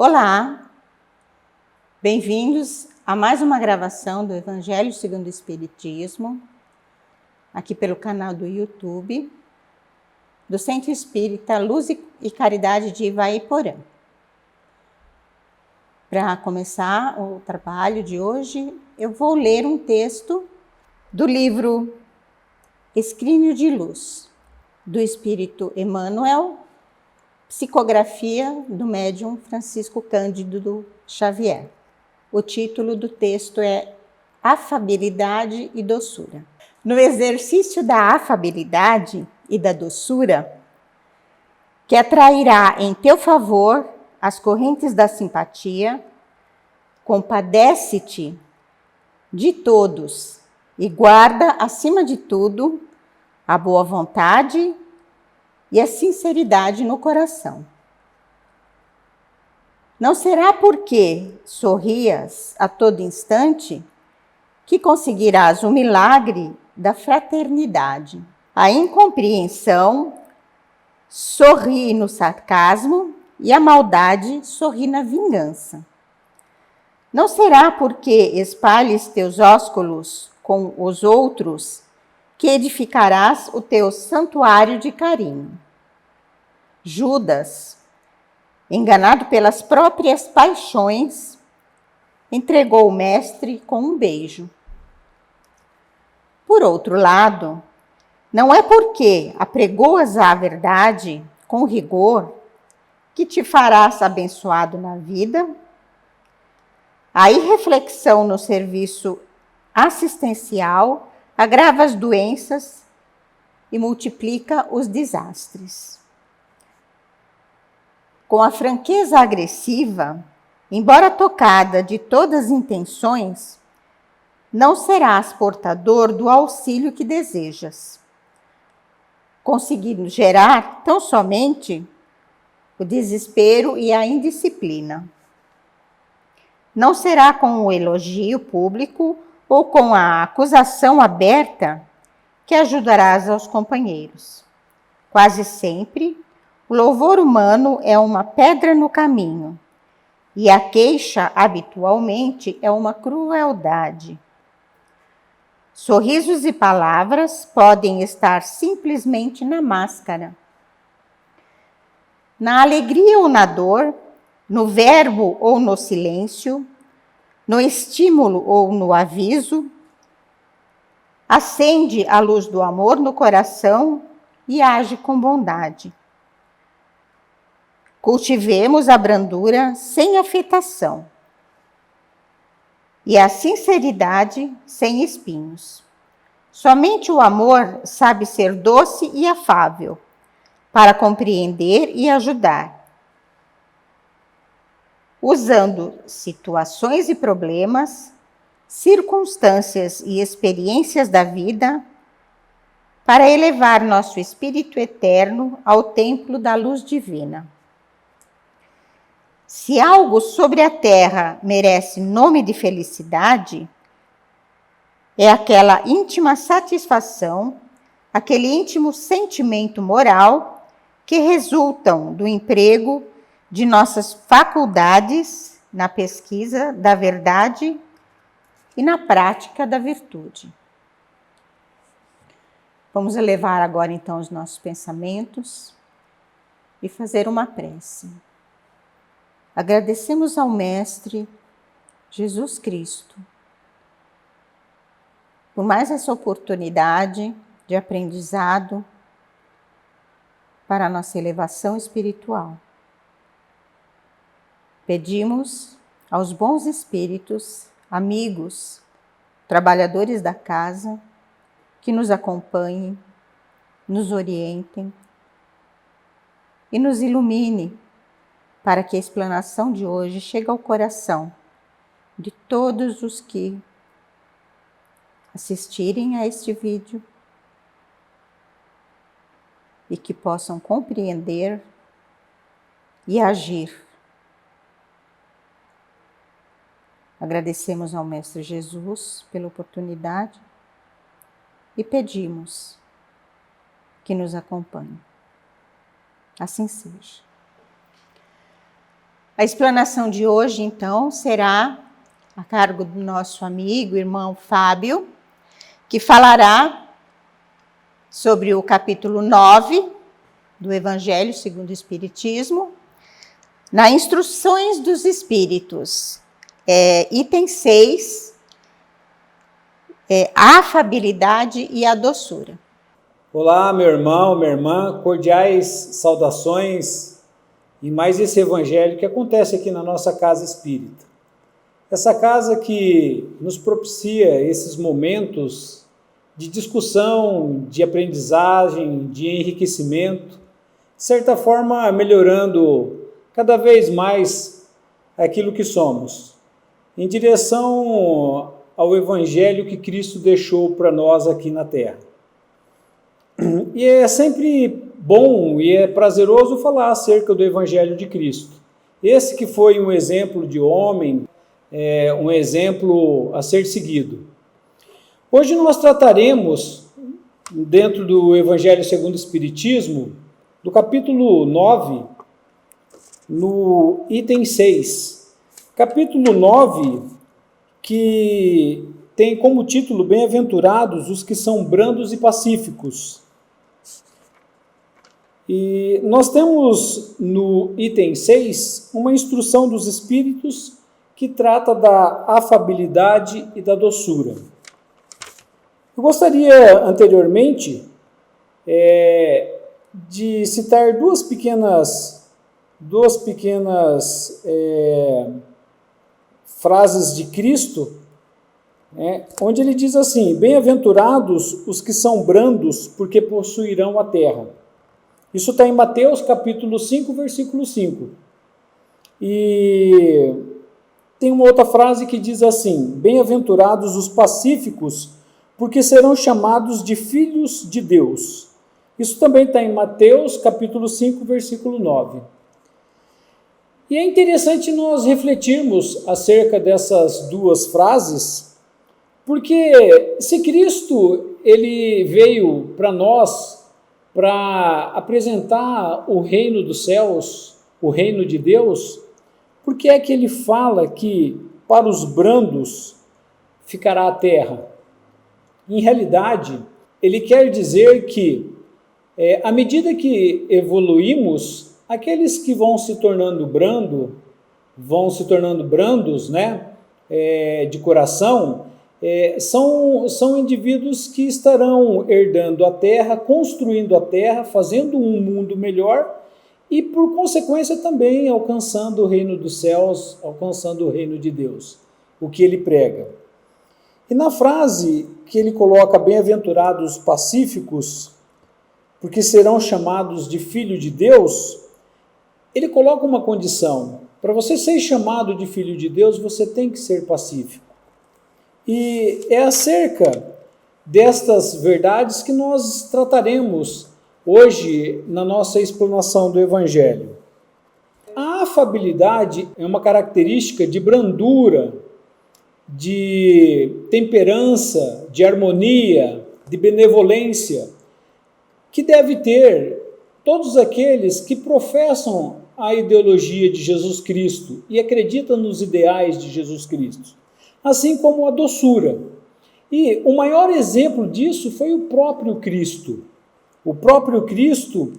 Olá, bem-vindos a mais uma gravação do Evangelho segundo o Espiritismo, aqui pelo canal do YouTube, do Centro Espírita Luz e Caridade de Ivaiporã. Para começar o trabalho de hoje, eu vou ler um texto do livro Escrínio de Luz, do Espírito Emmanuel, psicografia do médium Francisco Cândido Xavier. O título do texto é Afabilidade e Doçura. No exercício da afabilidade e da doçura, que atrairá em teu favor as correntes da simpatia, compadece-te de todos e guarda, acima de tudo, a boa vontade e a sinceridade no coração. Não será porque sorrias a todo instante que conseguirás o milagre da fraternidade. A incompreensão sorri no sarcasmo e a maldade sorri na vingança. Não será porque espalhes teus ósculos com os outros que edificarás o teu santuário de carinho. Judas, enganado pelas próprias paixões, entregou o mestre com um beijo. Por outro lado, não é porque apregoas a verdade com rigor que te farás abençoado na vida. A irreflexão no serviço assistencial agrava as doenças e multiplica os desastres. Com a franqueza agressiva, embora tocada de todas as intenções, não serás portador do auxílio que desejas, conseguindo gerar tão somente o desespero e a indisciplina. Não será com o elogio público ou com a acusação aberta que ajudarás aos companheiros. Quase sempre, o louvor humano é uma pedra no caminho e a queixa habitualmente é uma crueldade. Sorrisos e palavras podem estar simplesmente na máscara. Na alegria ou na dor, no verbo ou no silêncio, no estímulo ou no aviso, acende a luz do amor no coração e age com bondade. Cultivemos a brandura sem afetação e a sinceridade sem espinhos. Somente o amor sabe ser doce e afável para compreender e ajudar, usando situações e problemas, circunstâncias e experiências da vida para elevar nosso espírito eterno ao templo da luz divina. Se algo sobre a terra merece nome de felicidade, é aquela íntima satisfação, aquele íntimo sentimento moral que resultam do emprego de nossas faculdades na pesquisa da verdade e na prática da virtude. Vamos elevar agora então os nossos pensamentos e fazer uma prece. Agradecemos ao Mestre Jesus Cristo por mais essa oportunidade de aprendizado para a nossa elevação espiritual. Pedimos aos bons espíritos, amigos, trabalhadores da casa, que nos acompanhem, nos orientem e nos ilumine para que a explanação de hoje chegue ao coração de todos os que assistirem a este vídeo e que possam compreender e agir. Agradecemos ao Mestre Jesus pela oportunidade e pedimos que nos acompanhe. Assim seja. A explanação de hoje, então, será a cargo do nosso amigo, irmão Fábio, que falará sobre o capítulo 9 do Evangelho segundo o Espiritismo, na Instruções dos Espíritos, item 6, a afabilidade e a doçura. Olá, meu irmão, minha irmã, cordiais saudações e mais esse evangelho que acontece aqui na nossa casa espírita. Essa casa que nos propicia esses momentos de discussão, de aprendizagem, de enriquecimento, de certa forma melhorando cada vez mais aquilo que somos, em direção ao evangelho que Cristo deixou para nós aqui na Terra. E é sempre bom e é prazeroso falar acerca do Evangelho de Cristo. Esse que foi um exemplo de homem, um exemplo a ser seguido. Hoje nós trataremos, dentro do Evangelho segundo o Espiritismo, do capítulo 9, no item 6. Capítulo 9, que tem como título Bem-aventurados os que são brandos e pacíficos. E nós temos no item 6 uma instrução dos Espíritos que trata da afabilidade e da doçura. Eu gostaria, anteriormente, de citar duas pequenas frases de Cristo, onde ele diz assim: bem-aventurados os que são brandos, porque possuirão a terra. Isso está em Mateus capítulo 5, versículo 5. E tem uma outra frase que diz assim: bem-aventurados os pacíficos, porque serão chamados de filhos de Deus. Isso também está em Mateus capítulo 5, versículo 9. E é interessante nós refletirmos acerca dessas duas frases, porque se Cristo ele veio para nós para apresentar o reino dos céus, o reino de Deus, por que é que ele fala que para os brandos ficará a terra? Em realidade, ele quer dizer que, à medida que evoluímos, aqueles que vão se tornando brandos, de coração, são indivíduos que estarão herdando a terra, construindo a terra, fazendo um mundo melhor e, por consequência, também alcançando o reino dos céus, alcançando o reino de Deus, o que ele prega. E na frase que ele coloca, bem-aventurados pacíficos, porque serão chamados de filho de Deus, ele coloca uma condição: para você ser chamado de filho de Deus, você tem que ser pacífico. E é acerca destas verdades que nós trataremos hoje na nossa explanação do Evangelho. A afabilidade é uma característica de brandura, de temperança, de harmonia, de benevolência, que deve ter todos aqueles que professam a ideologia de Jesus Cristo e acreditam nos ideais de Jesus Cristo, assim como a doçura. E o maior exemplo disso foi o próprio Cristo. O próprio Cristo,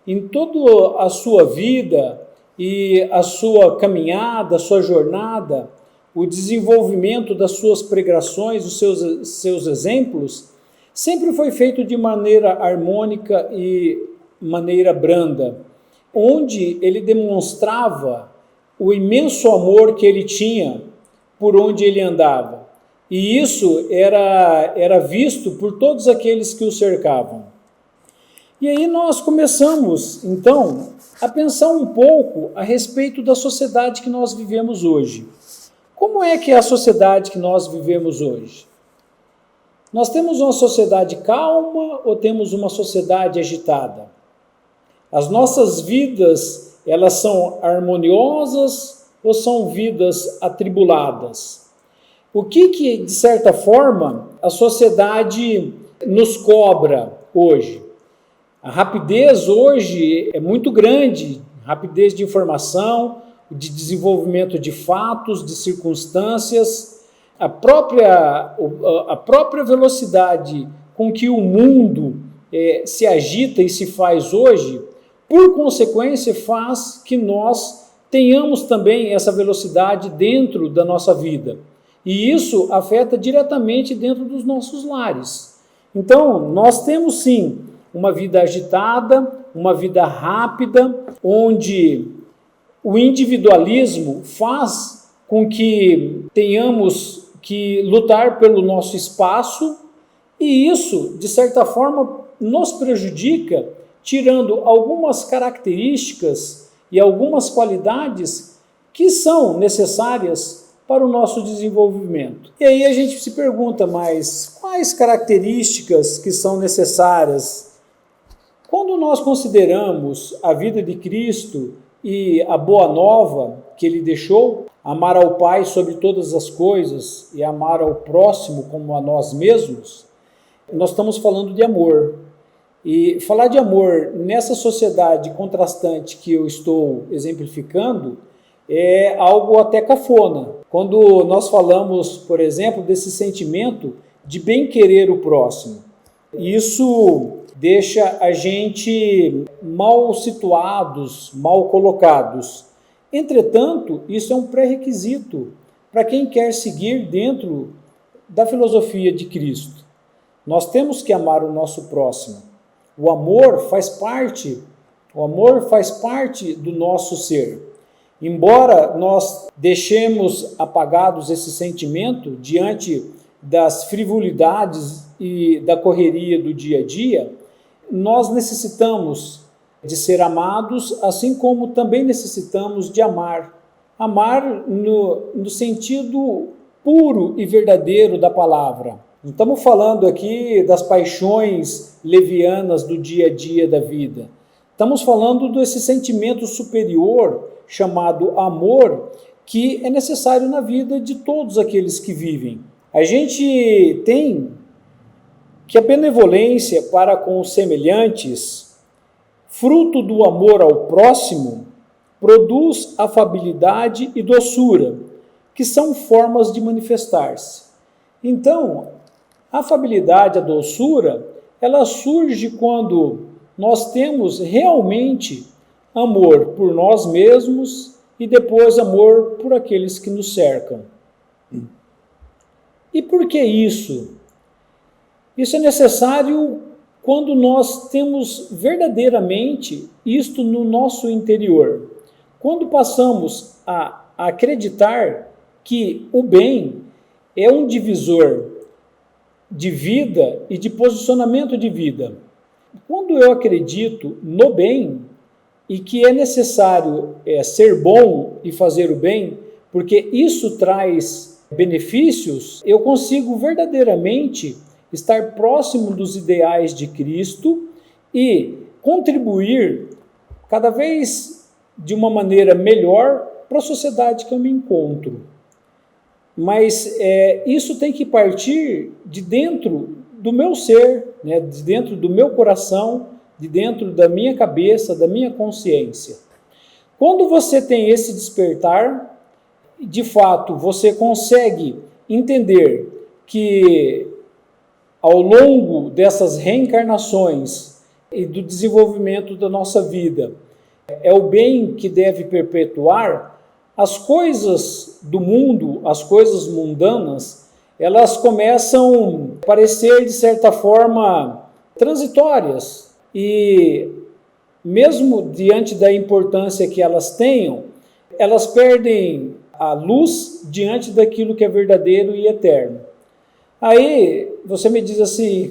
em toda a sua vida e a sua caminhada, a sua jornada, o desenvolvimento das suas pregações, os seus exemplos, sempre foi feito de maneira harmônica e maneira branda, onde ele demonstrava o imenso amor que ele tinha por onde ele andava. E isso era visto por todos aqueles que o cercavam. E aí nós começamos, então, a pensar um pouco a respeito da sociedade que nós vivemos hoje. Como é que é a sociedade que nós vivemos hoje? Nós temos uma sociedade calma ou temos uma sociedade agitada? As nossas vidas, elas são harmoniosas ou são vidas atribuladas? O que, de certa forma, a sociedade nos cobra hoje? A rapidez hoje é muito grande, rapidez de informação, de desenvolvimento de fatos, de circunstâncias, a própria velocidade com que o mundo se agita e se faz hoje, por consequência, faz que nós tenhamos também essa velocidade dentro da nossa vida. E isso afeta diretamente dentro dos nossos lares. Então, nós temos sim uma vida agitada, uma vida rápida, onde o individualismo faz com que tenhamos que lutar pelo nosso espaço, e isso, de certa forma, nos prejudica, tirando algumas características e algumas qualidades que são necessárias para o nosso desenvolvimento. E aí a gente se pergunta, mas quais características que são necessárias? Quando nós consideramos a vida de Cristo e a boa nova que ele deixou, amar ao Pai sobre todas as coisas e amar ao próximo como a nós mesmos, nós estamos falando de amor. E falar de amor nessa sociedade contrastante que eu estou exemplificando é algo até cafona. Quando nós falamos, por exemplo, desse sentimento de bem querer o próximo, isso deixa a gente mal situados, mal colocados. Entretanto, isso é um pré-requisito para quem quer seguir dentro da filosofia de Cristo. Nós temos que amar o nosso próximo. O amor faz parte do nosso ser. Embora nós deixemos apagados esse sentimento diante das frivolidades e da correria do dia a dia, nós necessitamos de ser amados, assim como também necessitamos de amar. Amar no sentido puro e verdadeiro da palavra. Não estamos falando aqui das paixões levianas do dia a dia da vida. Estamos falando desse sentimento superior chamado amor, que é necessário na vida de todos aqueles que vivem. A gente tem que a benevolência para com os semelhantes, fruto do amor ao próximo, produz afabilidade e doçura, que são formas de manifestar-se. Então, a afabilidade, a doçura, ela surge quando nós temos realmente amor por nós mesmos e depois amor por aqueles que nos cercam. E por que isso? Isso é necessário quando nós temos verdadeiramente isto no nosso interior. Quando passamos a acreditar que o bem é um divisor de vida e de posicionamento de vida. Quando eu acredito no bem e que é necessário ser bom e fazer o bem, porque isso traz benefícios, eu consigo verdadeiramente estar próximo dos ideais de Cristo e contribuir cada vez de uma maneira melhor para a sociedade que eu me encontro. Mas isso tem que partir de dentro do meu ser, né? De dentro do meu coração, de dentro da minha cabeça, da minha consciência. Quando você tem esse despertar, de fato, você consegue entender que ao longo dessas reencarnações e do desenvolvimento da nossa vida, é o bem que deve perpetuar. As coisas do mundo, as coisas mundanas, elas começam a parecer, de certa forma, transitórias. E mesmo diante da importância que elas tenham, elas perdem a luz diante daquilo que é verdadeiro e eterno. Aí você me diz assim,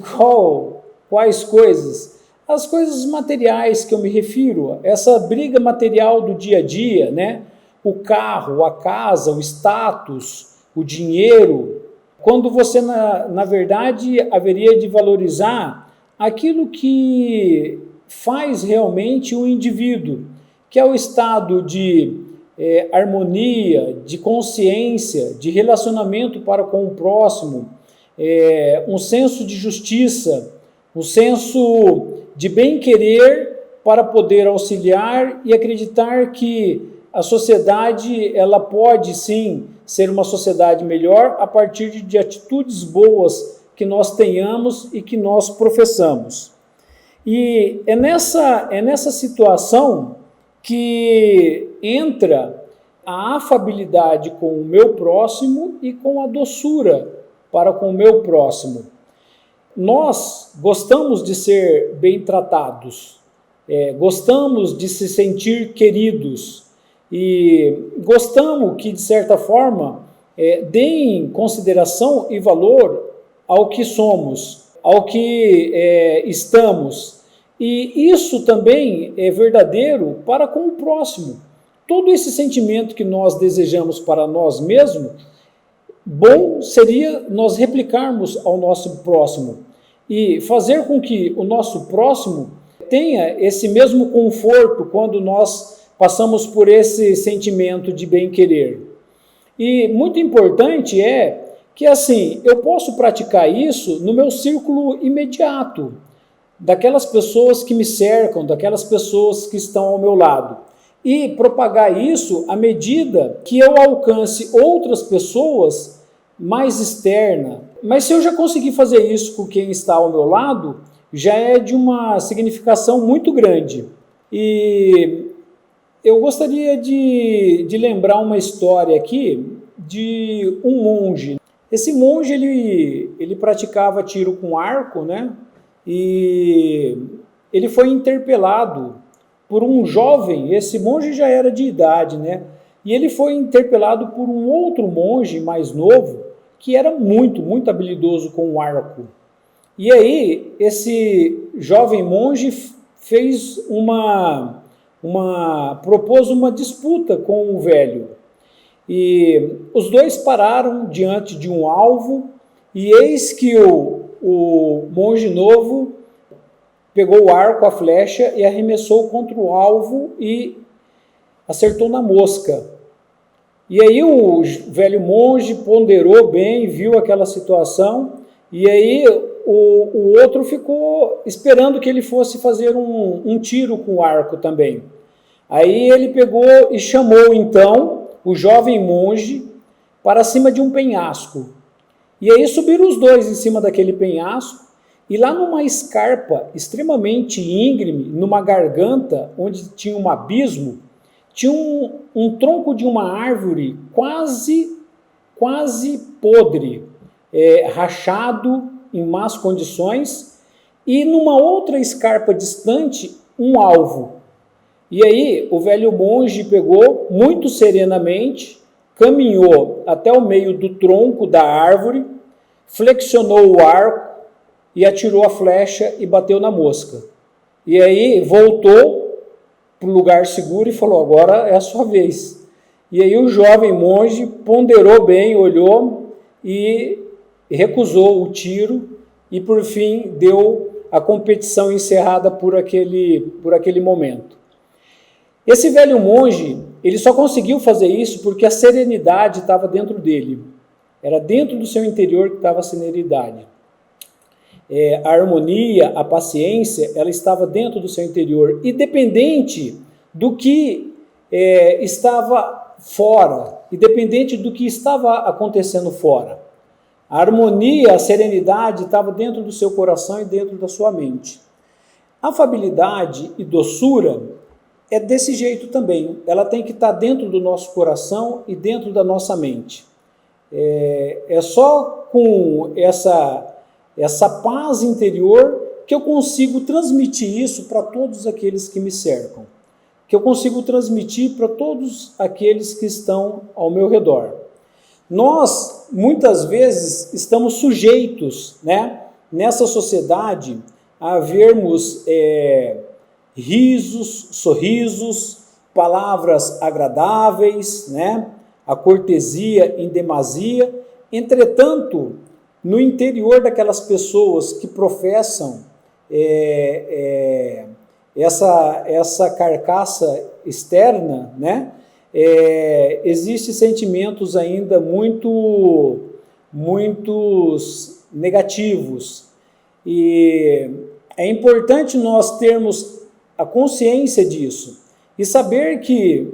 quais coisas? As coisas materiais que eu me refiro, essa briga material do dia a dia, né? O carro, a casa, o status, o dinheiro, quando você, na verdade, haveria de valorizar aquilo que faz realmente o indivíduo, que é o estado de harmonia, de consciência, de relacionamento para com o próximo, um senso de justiça, um senso de bem-querer para poder auxiliar e acreditar que a sociedade ela pode sim ser uma sociedade melhor a partir de atitudes boas que nós tenhamos e que nós professamos. E é nessa situação que entra a afabilidade com o meu próximo e com a doçura para com o meu próximo. Nós gostamos de ser bem tratados, gostamos de se sentir queridos e gostamos que, de certa forma, deem consideração e valor ao que somos, ao que estamos. E isso também é verdadeiro para com o próximo. Todo esse sentimento que nós desejamos para nós mesmos, bom seria nós replicarmos ao nosso próximo e fazer com que o nosso próximo tenha esse mesmo conforto quando nós passamos por esse sentimento de bem-querer. E muito importante é que, assim, eu posso praticar isso no meu círculo imediato, daquelas pessoas que me cercam, daquelas pessoas que estão ao meu lado, e propagar isso à medida que eu alcance outras pessoas mais externas. Mas se eu já conseguir fazer isso com quem está ao meu lado, já é de uma significação muito grande. E eu gostaria de lembrar uma história aqui de um monge. Esse monge, ele praticava tiro com arco, né? E ele foi interpelado por um jovem, esse monge já era de idade, né? E ele foi interpelado por um outro monge mais novo, que era muito, muito habilidoso com o arco. E aí, esse jovem monge propôs uma disputa com o velho. E os dois pararam diante de um alvo, e eis que o monge novo pegou o arco, a flecha, e arremessou contra o alvo e acertou na mosca. E aí o velho monge ponderou bem, viu aquela situação, e aí o outro ficou esperando que ele fosse fazer um tiro com o arco também. Aí ele pegou e chamou então o jovem monge para cima de um penhasco. E aí subiram os dois em cima daquele penhasco, e lá numa escarpa extremamente íngreme, numa garganta onde tinha um abismo, tinha um tronco de uma árvore quase podre, rachado em más condições, e numa outra escarpa distante, um alvo. E aí o velho monge pegou muito serenamente, caminhou até o meio do tronco da árvore, flexionou o arco e atirou a flecha e bateu na mosca. E aí voltou para o lugar seguro e falou: agora é a sua vez. E aí o jovem monge ponderou bem, olhou e recusou o tiro e por fim deu a competição encerrada por aquele momento. Esse velho monge, ele só conseguiu fazer isso porque a serenidade estava dentro dele. Era dentro do seu interior que estava a serenidade. A harmonia, a paciência, ela estava dentro do seu interior, independente do que estava fora, independente do que estava acontecendo fora. A harmonia, a serenidade estava dentro do seu coração e dentro da sua mente. Afabilidade e doçura é desse jeito também. Ela tem que estar dentro do nosso coração e dentro da nossa mente. É só com essa paz interior que eu consigo transmitir isso para todos aqueles que me cercam, que eu consigo transmitir para todos aqueles que estão ao meu redor. Nós, muitas vezes, estamos sujeitos, né, nessa sociedade a vermos risos, sorrisos, palavras agradáveis, né, a cortesia em demasia. Entretanto, no interior daquelas pessoas que professam essa carcaça externa, né, existem sentimentos ainda muitos negativos. E é importante nós termos a consciência disso. e saber que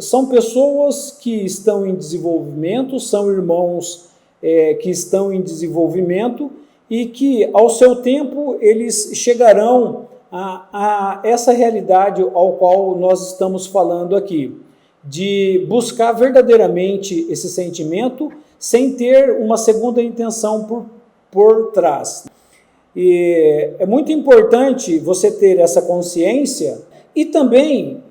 são pessoas que estão em desenvolvimento, são irmãos que estão em desenvolvimento e que, ao seu tempo, eles chegarão a essa realidade ao qual nós estamos falando aqui, de buscar verdadeiramente esse sentimento sem ter uma segunda intenção por trás. E é muito importante você ter essa consciência e também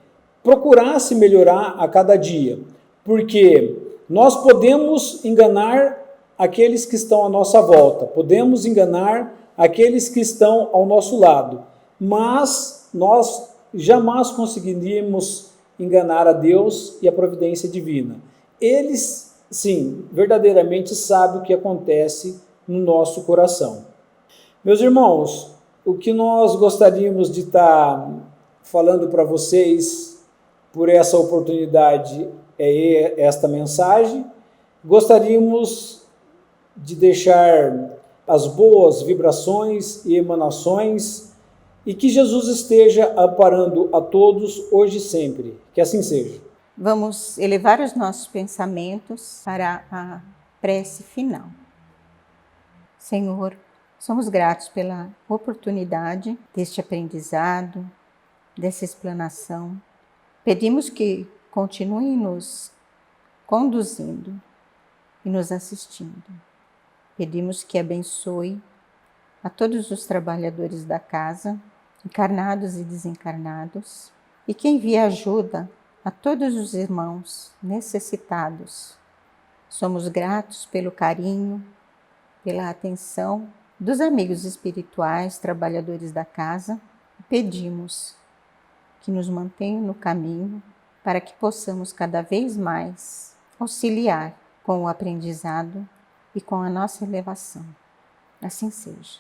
procurar se melhorar a cada dia, porque nós podemos enganar aqueles que estão à nossa volta, podemos enganar aqueles que estão ao nosso lado, mas nós jamais conseguiríamos enganar a Deus e a providência divina. Eles, sim, verdadeiramente sabem o que acontece no nosso coração. Meus irmãos, o que nós gostaríamos de estar falando para vocês por essa oportunidade é esta mensagem. Gostaríamos de deixar as boas vibrações e emanações e que Jesus esteja amparando a todos hoje e sempre. Que assim seja. Vamos elevar os nossos pensamentos para a prece final. Senhor, somos gratos pela oportunidade deste aprendizado, dessa explanação. Pedimos que continue nos conduzindo e nos assistindo. Pedimos que abençoe a todos os trabalhadores da casa, encarnados e desencarnados, e que envie ajuda a todos os irmãos necessitados. Somos gratos pelo carinho, pela atenção dos amigos espirituais, trabalhadores da casa, e pedimos que nos mantenham no caminho para que possamos cada vez mais auxiliar com o aprendizado e com a nossa elevação. Assim seja.